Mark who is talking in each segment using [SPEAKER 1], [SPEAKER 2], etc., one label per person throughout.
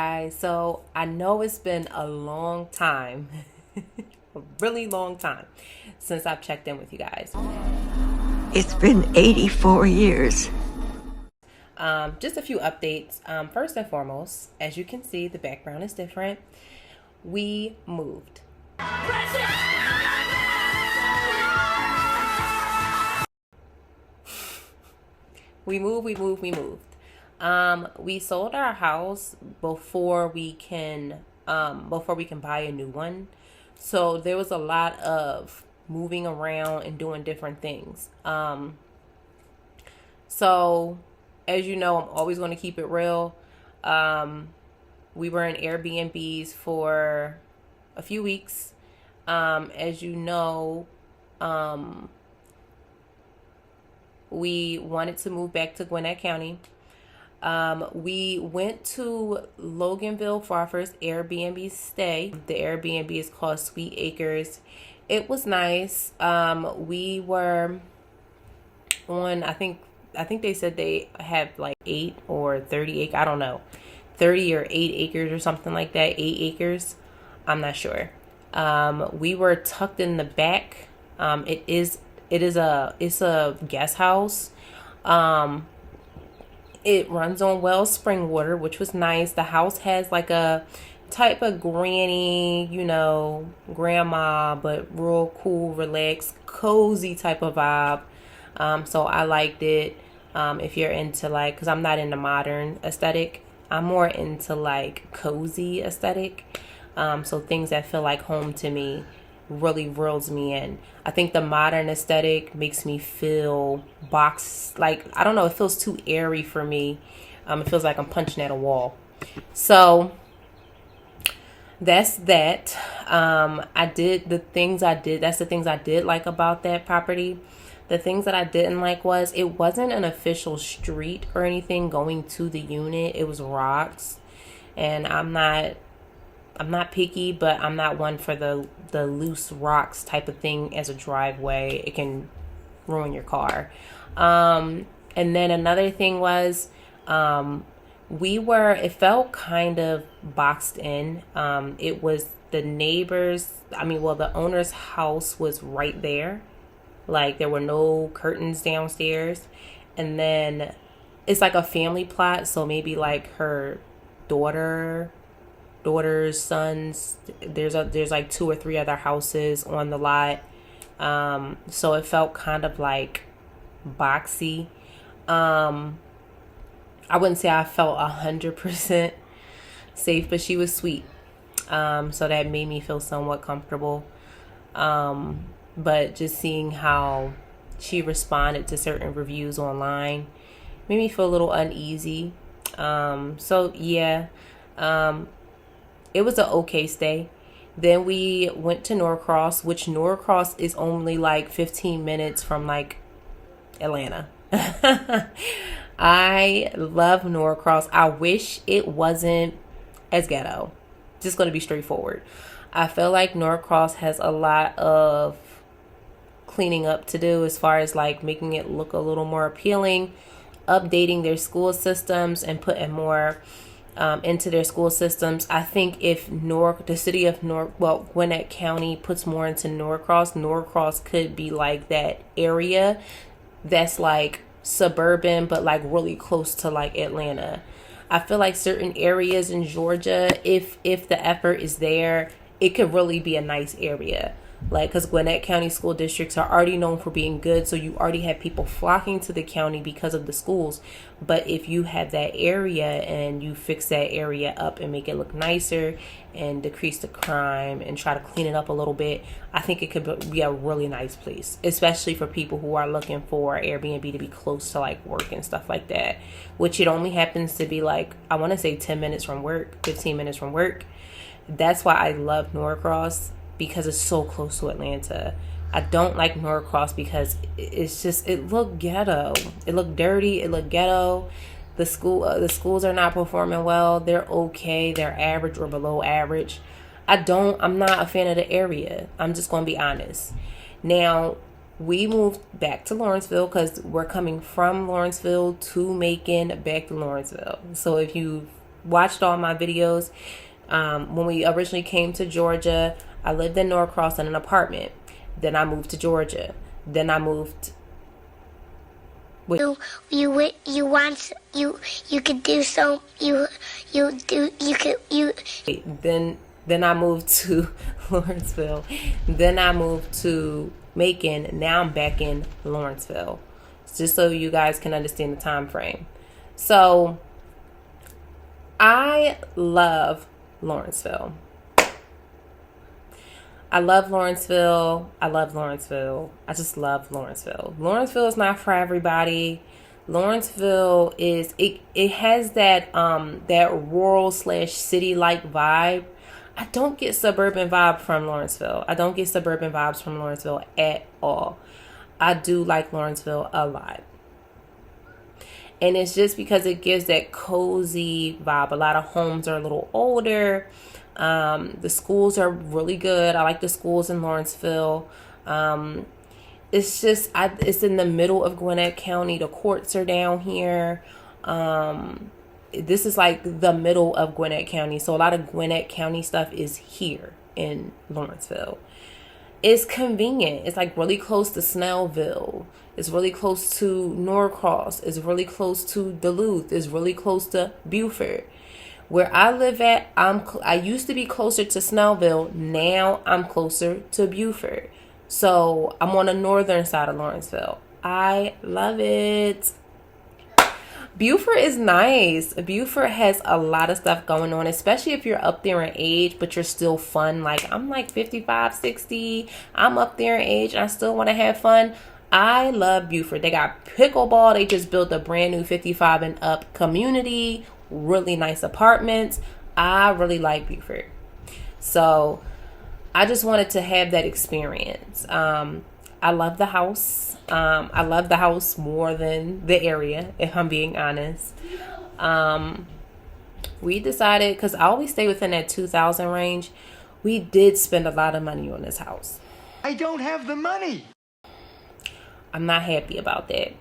[SPEAKER 1] guys. So I know it's been a long time, a really long time since I've checked in with you guys.
[SPEAKER 2] It's been 84 years.
[SPEAKER 1] Just a few updates. First and foremost, as you can see, the background is different. We moved. We moved. We sold our house before we can buy a new one. So there was a lot of moving around and doing different things. So as you know, I'm always going to keep it real. We were in Airbnbs for a few weeks. As you know, we wanted to move back to Gwinnett County. We went to Loganville for our first Airbnb stay. The Airbnb is called Sweet Acres. It was nice. We were on, I think they said they had like 8 or 30 acres. I don't know, 30 or 8 acres or something like that. 8 acres. I'm not sure. We were tucked in the back. It's a guest house. It runs on well spring water, which was nice. The house has like a type of granny, grandma, but real cool, relaxed, cozy type of vibe. So I liked it. If you're into because I'm not into modern aesthetic, I'm more into like cozy aesthetic. So things that feel like home to me really reels me in. I think the modern aesthetic makes me feel boxed. Like, I don't know, it feels too airy for me. It feels like I'm punching at a wall. So that's that. That's the things I did like about that property. The things that I didn't like was it wasn't an official street or anything going to the unit. It was rocks. And I'm not picky, but I'm not one for the loose rocks type of thing as a driveway. It can ruin your car. And then another thing was, it felt kind of boxed in. It was the the owner's house was right there. Like, there were no curtains downstairs. And then it's like a family plot. So maybe like her daughters, sons, there's like 2 or 3 other houses on the lot. So it felt kind of like boxy. I wouldn't say I felt 100% safe, but she was sweet. So that made me feel somewhat comfortable. But just seeing how she responded to certain reviews online made me feel a little uneasy. So yeah, it was an okay stay. Then we went to Norcross, which Norcross is only like 15 minutes from like Atlanta. I love Norcross. I wish it wasn't as ghetto. Just going to be straightforward. I feel like Norcross has a lot of cleaning up to do as far as like making it look a little more appealing, updating their school systems and putting more into their school systems. I think if Gwinnett County puts more into Norcross could be like that area that's like suburban but like really close to like Atlanta. I feel like certain areas in Georgia, if the effort is there, it could really be a nice area. Like, because Gwinnett County school districts are already known for being good, so you already have people flocking to the county because of the schools. But if you have that area and you fix that area up and make it look nicer and decrease the crime and try to clean it up a little bit, I think it could be a really nice place, especially for people who are looking for Airbnb to be close to like work and stuff like that, which it only happens to be like, I want to say 10 minutes from work, 15 minutes from work. That's why I love Norcross, because it's so close to Atlanta. I don't like Norcross because it looked ghetto. It looked dirty. It looked ghetto. The schools are not performing well. They're okay. They're average or below average. I'm not a fan of the area. I'm just going to be honest. Now, we moved back to Lawrenceville because we're coming from Lawrenceville to Macon back to Lawrenceville. So if you've watched all my videos, when we originally came to Georgia, I lived in Norcross in an apartment. Then I moved to Georgia. Then I moved.
[SPEAKER 3] You could do so.
[SPEAKER 1] Then I moved to Lawrenceville. Then I moved to Macon. Now I'm back in Lawrenceville. Just so you guys can understand the time frame. So I love Lawrenceville. I love Lawrenceville. I love Lawrenceville. I just love Lawrenceville. Lawrenceville is not for everybody. Lawrenceville is it has that rural / city like vibe. I don't get suburban vibe from Lawrenceville. I don't get suburban vibes from Lawrenceville at all. I do like Lawrenceville a lot. And it's just because it gives that cozy vibe. A lot of homes are a little older. The schools are really good. I like the schools in Lawrenceville. It's just, it's in the middle of Gwinnett County. The courts are down here. This is like the middle of Gwinnett County. So a lot of Gwinnett County stuff is here in Lawrenceville. It's convenient. It's like really close to Snellville. It's really close to Norcross. It's really close to Duluth. It's really close to Beaufort. Where I live at, I used to be closer to Snellville. Now I'm closer to Beaufort. So I'm on the northern side of Lawrenceville. I love it. Beaufort is nice. Beaufort has a lot of stuff going on, especially if you're up there in age, but you're still fun. Like, I'm like 55, 60. I'm up there in age and I still want to have fun. I love Beaufort. They got pickleball. They just built a brand new 55 and up community. Really nice apartments. I really like Beaufort. So I just wanted to have that experience. I love the house. I love the house more than the area, if I'm being honest. We decided, because I always stay within that 2,000 range, we did spend a lot of money on this house.
[SPEAKER 4] I don't have the money.
[SPEAKER 1] I'm not happy about that.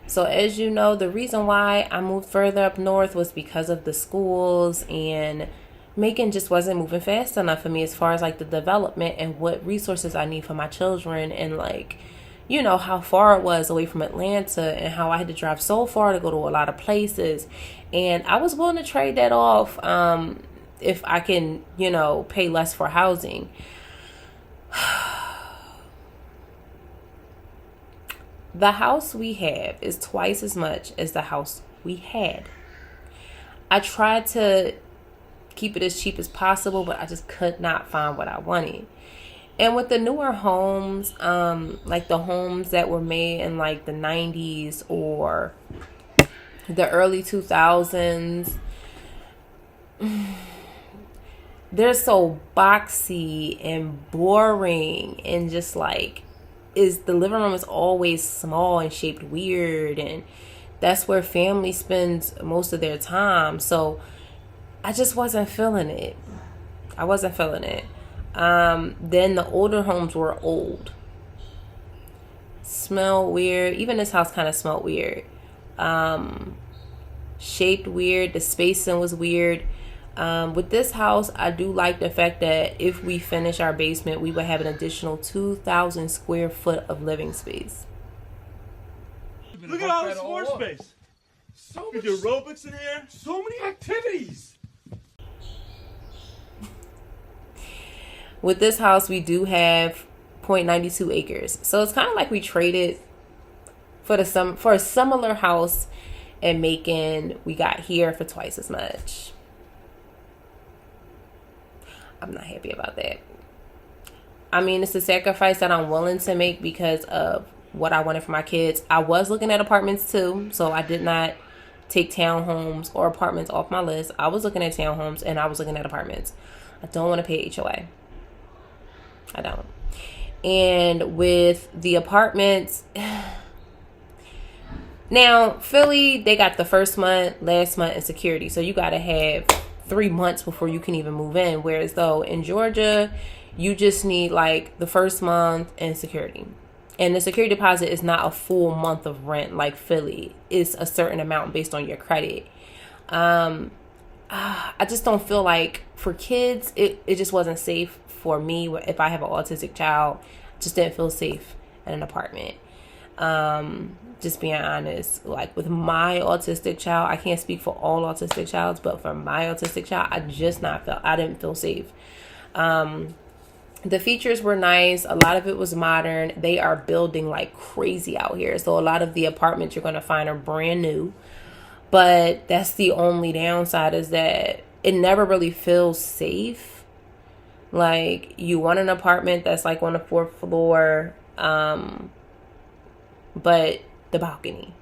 [SPEAKER 1] So as you know, the reason why I moved further up north was because of the schools, and Macon just wasn't moving fast enough for me as far as like the development and what resources I need for my children, and like, you know, how far it was away from Atlanta and how I had to drive so far to go to a lot of places. And I was willing to trade that off if I can, you know, pay less for housing. The house we have is twice as much as the house we had. I tried to keep it as cheap as possible, but I just could not find what I wanted. And with the newer homes, like the homes that were made in like the 90s or the early 2000s, they're so boxy and boring, and just like, the living room is always small and shaped weird, and that's where family spends most of their time. So I just wasn't feeling it. Then the older homes were old, smell weird. Even this house kind of smelled weird, shaped weird. The spacing was weird. With this house, I do like the fact that if we finish our basement, we would have an additional 2,000 square foot of living space.
[SPEAKER 5] Look at all this floor space. So much aerobics in here. So many activities.
[SPEAKER 1] With this house, we do have 0.92 acres. So it's kind of like we traded for a similar house in Macon. We got here for twice as much. I'm not happy about that. I mean, it's a sacrifice that I'm willing to make because of what I wanted for my kids. I was looking at apartments too, so I did not take townhomes or apartments off my list. I was looking at townhomes and I was looking at apartments. I don't want to pay HOA. I don't. And with the apartments, now Philly, they got the first month, last month, and security. So you got to have 3 months before you can even move in. Whereas though in Georgia, you just need like the first month and security. And the security deposit is not a full month of rent like Philly. It's a certain amount based on your credit. I just don't feel like for kids, it just wasn't safe for me. If I have an autistic child, just didn't feel safe in an apartment. Just being honest, like with my autistic child, I can't speak for all autistic childs, but for my autistic child, I didn't feel safe. The features were nice. A lot of it was modern. They are building like crazy out here. So a lot of the apartments you're going to find are brand new. But that's the only downside, is that it never really feels safe. Like, you want an apartment that's like on the 4th floor, but the balcony.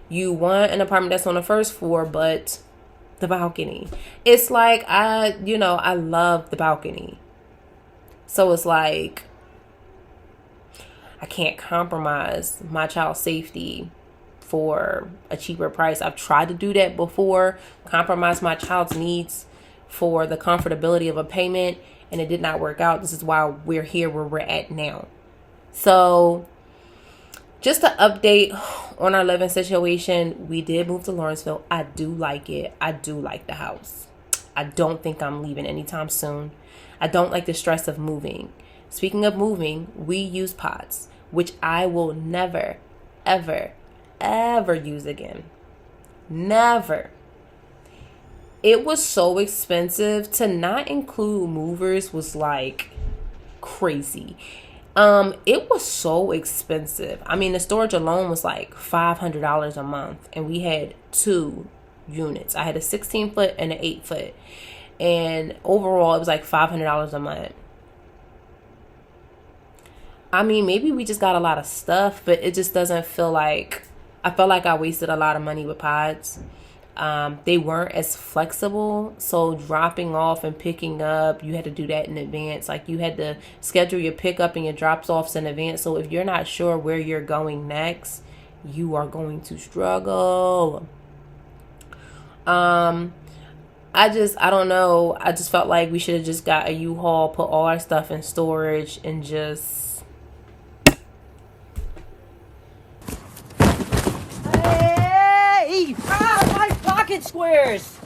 [SPEAKER 1] You want an apartment that's on the 1st floor, but the balcony. It's like, I love the balcony. So it's like, I can't compromise my child's safety for a cheaper price. I've tried to do that before, compromise my child's needs for the comfortability of a payment, and it did not work out. This is why we're here where we're at now. So just to update on our living situation, we did move to Lawrenceville. I do like it. I do like the house. I don't think I'm leaving anytime soon. I don't like the stress of moving. Speaking of moving, we use pods, which I will never, ever, ever use again. Never. It was so expensive. To not include movers was like crazy. It was so expensive. I mean, the storage alone was like $500 a month, and we had 2 units. I had a 16-foot and an 8-foot. And overall, it was like $500 a month. I mean, maybe we just got a lot of stuff, but it just doesn't feel like... I felt like I wasted a lot of money with pods. They weren't as flexible. So dropping off and picking up, you had to do that in advance. Like, you had to schedule your pickup and your drops offs in advance. So if you're not sure where you're going next, you are going to struggle. I don't know. I just felt like we should have just got a U-Haul, put all our stuff in storage, and just...
[SPEAKER 3] Hey! My pocket squares!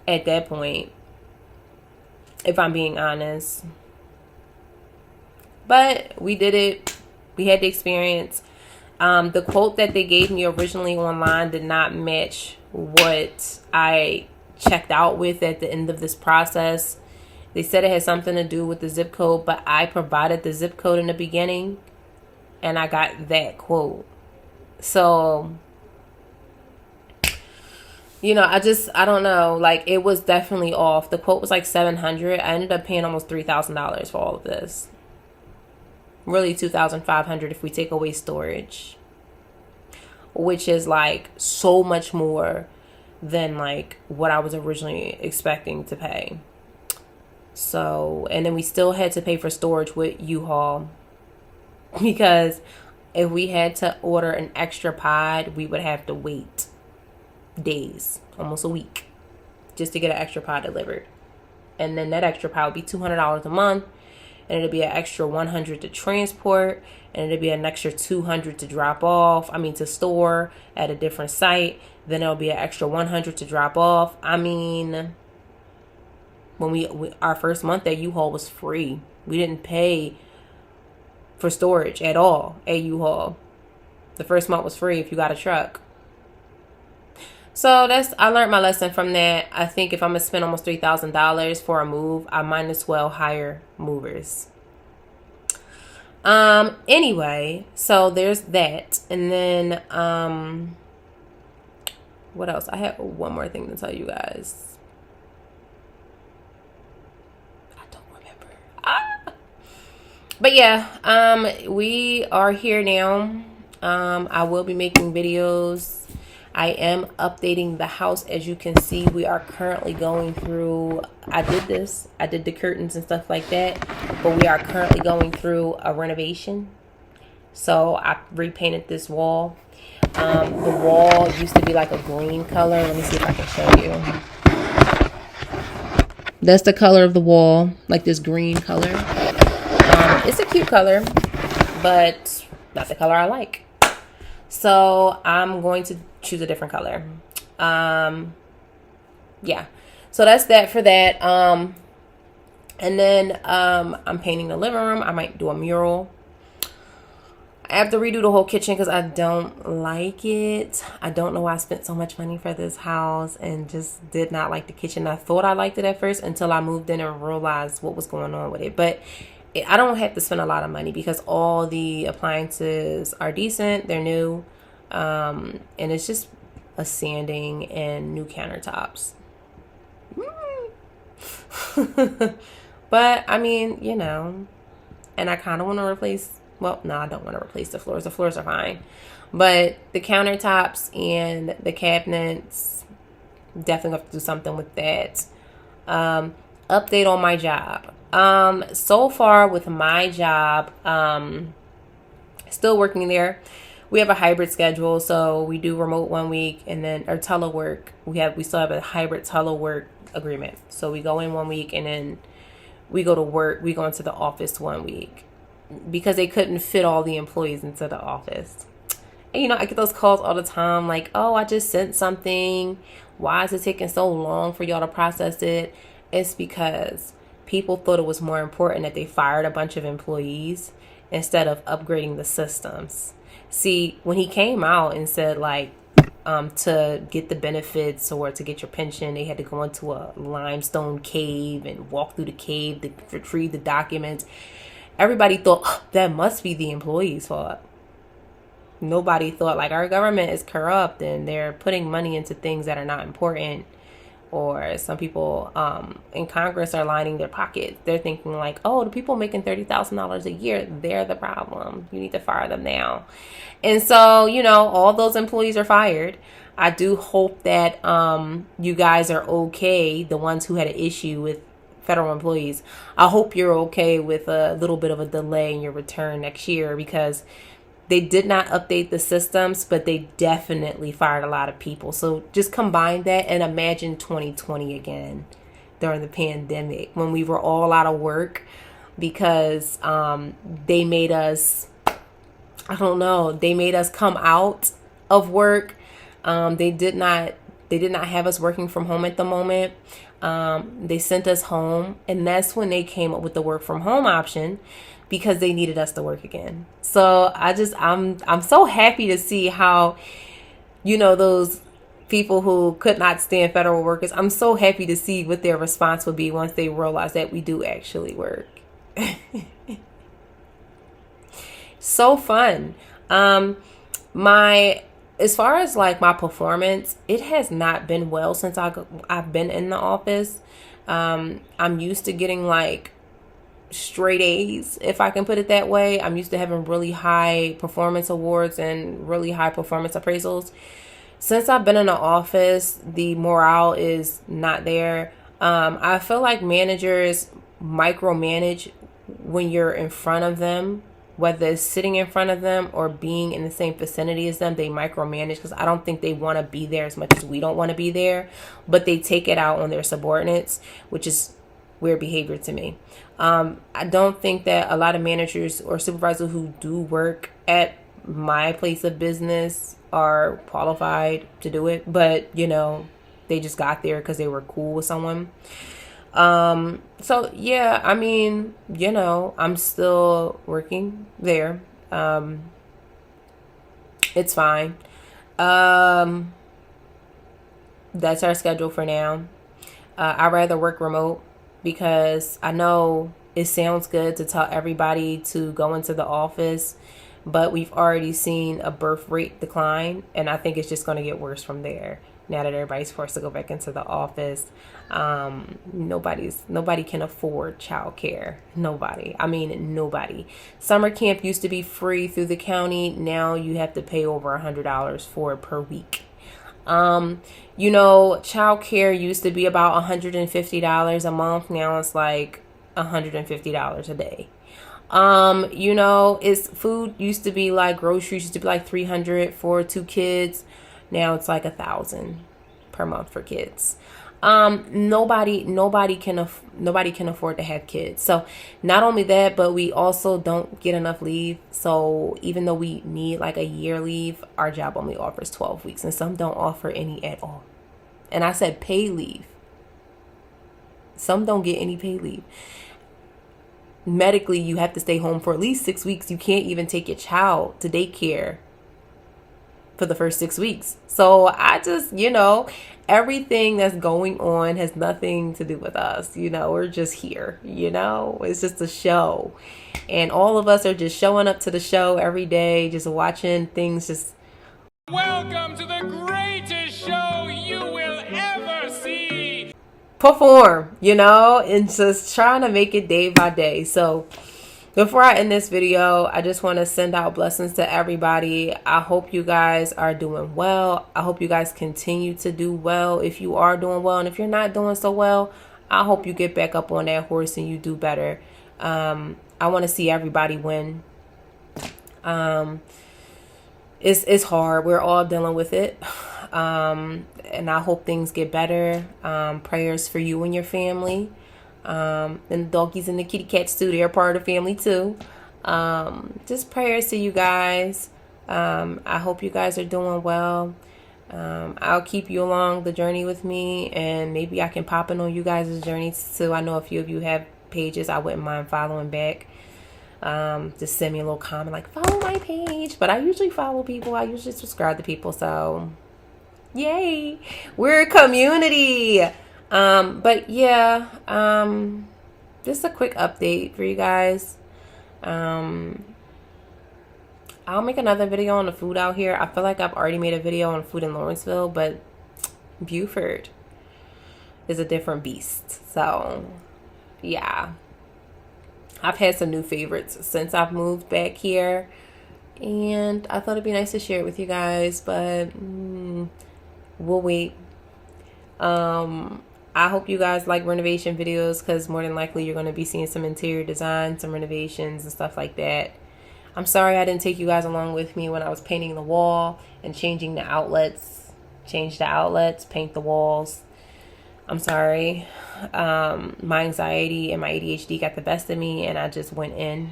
[SPEAKER 1] At that point, if I'm being honest. But we did it. We had the experience. The quote that they gave me originally online did not match what I checked out with at the end of this process. They said it had something to do with the zip code, but I provided the zip code in the beginning, and I got that quote. So, I don't know. Like, it was definitely off. The quote was like $700. I ended up paying almost $3,000 for all of this. Really $2,500 if we take away storage, which is like so much more than like what I was originally expecting to pay. So, and then we still had to pay for storage with U-Haul, because if we had to order an extra pod, we would have to wait days, almost a week, just to get an extra pod delivered. And then that extra pod would be $200 a month. And it'll be an extra $100 to transport, and it'll be an extra $200 to drop off. To store at a different site. Then it'll be an extra $100 to drop off. When our first month at U-Haul was free. We didn't pay for storage at all at U-Haul. The first month was free if you got a truck. So I learned my lesson from that. I think if I'm going to spend almost $3,000 for a move, I might as well hire movers. Anyway, so there's that. And then, what else? I have one more thing to tell you guys. I don't remember. But yeah, we are here now. I will be making videos. I am updating the house. As you can see, we are currently going through, I did the curtains and stuff like that, but we are currently going through a renovation. So I repainted this wall. The wall used to be like a green color. Let me see if I can show you. That's the color of the wall, like this green color. It's a cute color, but not the color I like. So I'm going to choose a different color. Yeah. So that's that for that. And then I'm painting the living room. I might do a mural. I have to redo the whole kitchen because I don't like it. I don't know why I spent so much money for this house and just did not like the kitchen. I thought I liked it at first until I moved in and realized what was going on with it. But I don't have to spend a lot of money because all the appliances are decent. They're new. And it's just a sanding and new countertops. But I mean, you know, and I kind of want to replace, well, no, I don't want to replace the floors. The floors are fine. But the countertops and the cabinets, definitely have to do something with that. Update on my job. So far with my job, still working there. We have a hybrid schedule, so we do remote 1 week and then or telework. We still have a hybrid telework agreement. So we go in 1 week and then we go to work. We go into the office 1 week because they couldn't fit all the employees into the office. And you know, I get those calls all the time, like, "Oh, I just sent something. Why is it taking so long for y'all to process it?" It's because people thought it was more important that they fired a bunch of employees instead of upgrading the systems. See, when he came out and said, like, to get the benefits or to get your pension, they had to go into a limestone cave and walk through the cave to retrieve the documents. Everybody thought, oh, that must be the employees' fault. Nobody thought, like, our government is corrupt and they're putting money into things that are not important. Or some people in Congress are lining their pockets. They're thinking like, oh, the people making $30,000 a year, they're the problem. You need to fire them now. And so, you know, all those employees are fired. I do hope that you guys are okay, the ones who had an issue with federal employees. I hope you're okay with a little bit of a delay in your return next year because they did not update the systems, but they definitely fired a lot of people. So just combine that and imagine 2020 again during the pandemic when we were all out of work because they made us, they made us come out of work. They did not have us working from home at the moment. They sent us home, and that's when they came up with the work from home option because they needed us to work again. So I'm so happy to see how, you know, those people who could not stand federal workers, I'm so happy to see what their response would be once they realize that we do actually work. So fun. As far as like my performance, it has not been well since I've been in the office. I'm used to getting like straight A's, if I can put it that way. I'm used to having really high performance awards and really high performance appraisals. Since I've been in the office, the morale is not there. I feel like managers micromanage when you're in front of them, whether it's sitting in front of them or being in the same vicinity as them. They micromanage because I don't think they want to be there as much as we don't want to be there, but they take it out on their subordinates, which is weird behavior to me. I don't think that a lot of managers or supervisors who do work at my place of business are qualified to do it, but you know, they just got there because they were cool with someone. So yeah, I mean, you know, I'm still working there. It's fine. That's our schedule for now. I'd rather work remote because I know it sounds good to tell everybody to go into the office, but we've already seen a birth rate decline, and I think it's just going to get worse from there. Now that everybody's forced to go back into the office, nobody can afford childcare. Nobody. I mean, nobody. Summer camp used to be free through the county. Now you have to pay over $100 for it per week. You know, childcare used to be about $150 a month. Now it's like $150 a day. You know, it's food used to be like groceries used to be like $300 for 2 kids. Now it's like $1,000 per month for kids. Nobody can afford to have kids. So not only that, but we also don't get enough leave. So even though we need like a year leave, our job only offers 12 weeks, and some don't offer any at all. And I said paid leave. Some don't get any paid leave. Medically, you have to stay home for at least 6 weeks. You can't even take your child to daycare for the first 6 weeks. So I just, everything that's going on has nothing to do with us. We're just here, it's just a show. And all of us are just showing up to the show every day, just watching things just.
[SPEAKER 6] Welcome to the greatest show you will ever see.
[SPEAKER 1] Perform, and just trying to make it day by day. So before I end this video, I just want to send out blessings to everybody. I hope you guys are doing well. I hope you guys continue to do well if you are doing well. And if you're not doing so well, I hope you get back up on that horse and you do better. I want to see everybody win. It's hard. We're all dealing with it. And I hope things get better. Prayers for you and your family. And the doggies and the kitty cats too. They're part of the family too. Just prayers to you guys. I hope you guys are doing well. I'll keep you along the journey with me, and maybe I can pop in on you guys' journeys too. I know a few of you have pages. I wouldn't mind following back. Just send me a little comment like, follow my page. But I usually follow people. I usually subscribe to people. So yay, we're a community. But yeah, just a quick update for you guys. I'll make another video on the food out here. I feel like I've already made a video on food in Lawrenceville, but Buford is a different beast. So yeah, I've had some new favorites since I've moved back here, and I thought it'd be nice to share it with you guys, but we'll wait. I hope you guys like renovation videos, because more than likely you're going to be seeing some interior design, some renovations and stuff like that. I'm sorry I didn't take you guys along with me when I was painting the wall and changing the outlets. Change the outlets, paint the walls. I'm sorry. My anxiety and my ADHD got the best of me, and I just went in.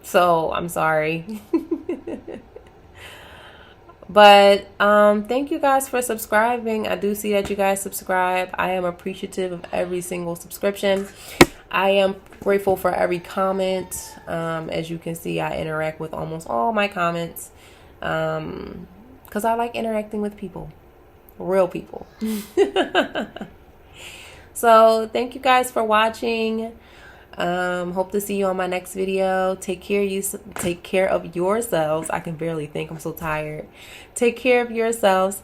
[SPEAKER 1] So I'm sorry. But thank you guys for subscribing. I do see that you guys subscribe. I am appreciative of every single subscription. I am grateful for every comment. As you can see, I interact with almost all my comments, because I like interacting with people, real people. So thank you guys for watching. Hope to see you on my next video. Take care of yourselves. I can barely think, I'm so tired. Take care of yourselves.